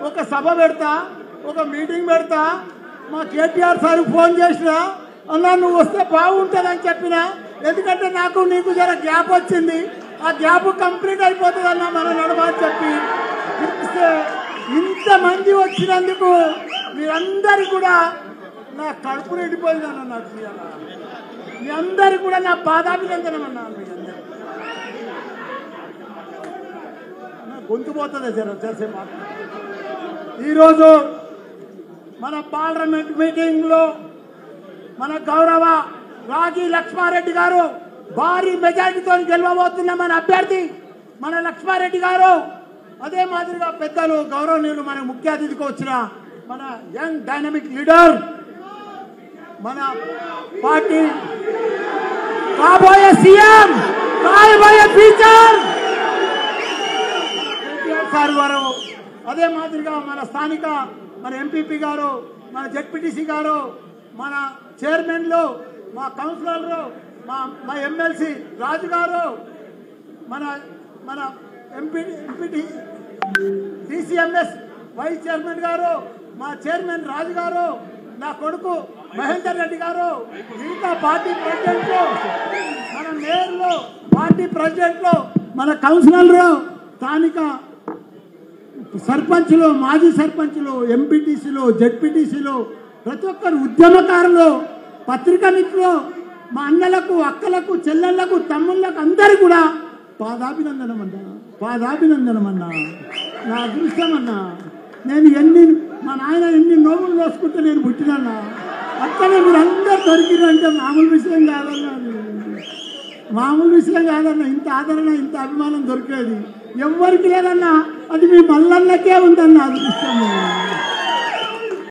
ఒక సభ పెడతా, ఒక మీటింగ్ పెడతా. మా కేటీఆర్ సార్ ఫోన్ చేసినా, అన్నా నువ్వు వస్తే బాగుంటుందని చెప్పిన. ఎందుకంటే నాకు నీకు జర గ్యాప్ వచ్చింది, ఆ గ్యాప్ కంప్లీట్ అయిపోతుంది అన్న మన నడవ అని చెప్పి పిలిస్తే ఇంతమంది వచ్చినందుకు మీరందరూ కూడా నా కడుపు నిండిపోయిందన్న. నాకు మీ అందరికి కూడా నా పాదాభినందనం అన్నా. మీ అందరికి గొంతు పోతుంది జరసేపు. ఈరోజు మన పార్లమెంట్ మీటింగ్లో మన గౌరవ రాగి లక్ష్మారెడ్డి గారు భారీ మెజారిటీతో గెలవబోతున్న మన అభ్యర్థి మన లక్ష్మారెడ్డి గారు, అదే మాదిరిగా పెద్దలు గౌరవనీయులు మన ముఖ్య అతిథికి వచ్చిన మన యంగ్ డైనమిక్ లీడర్, మన పార్టీ కాబోయే సీఎం, కాబోయే ఫ్యూచర్ సార్ గారు, అదే మాదిరిగా మన స్థానిక మన ఎంపీపీ గారు, మన జెడ్పీటీసీ గారు, మన చైర్మన్లు, మా కౌన్సిలర్లు, మా ఎమ్మెల్సీ రాజు గారు, మన మన ఎంపీటీ డిసిఎంఎస్ వైస్ చైర్మన్ గారు, మా చైర్మన్ రాజు గారు, నా కొడుకు మహేందర్ రెడ్డి గారు, మిగతా పార్టీ ప్రెసిడెంట్లు, మన మేయర్లు, పార్టీ ప్రెసిడెంట్లు, మన కౌన్సిలర్లు, స్థానిక సర్పంచులు, మాజీ సర్పంచులు, ఎంపీటీసీలు, జెడ్పీటీసీలు, ప్రతి ఒక్కరు ఉద్యమకారులు, పత్రికా మిత్రులు, మా అన్నలకు, అక్కలకు, చెల్లెళ్లకు, తమ్ముళ్లకు అందరూ కూడా పాదాభినందనం అన్నా, పాదాభినందనం అన్నా. నా అదృష్టం అన్నా. నేను మా నాయన ఎన్ని నోములు వేసుకుంటే నేను పుట్టినన్నా. అట్లనే మీరు అందరు దొరికిరంటే మామూలు విషయం కాదన్నా, మామూలు విషయం కాదన్నా. ఇంత ఆదరణ, ఇంత అభిమానం దొరికేది ఎవరికి లేదన్నా. అది మీ మల్లన్నకే ఉందన్న అదృష్టం.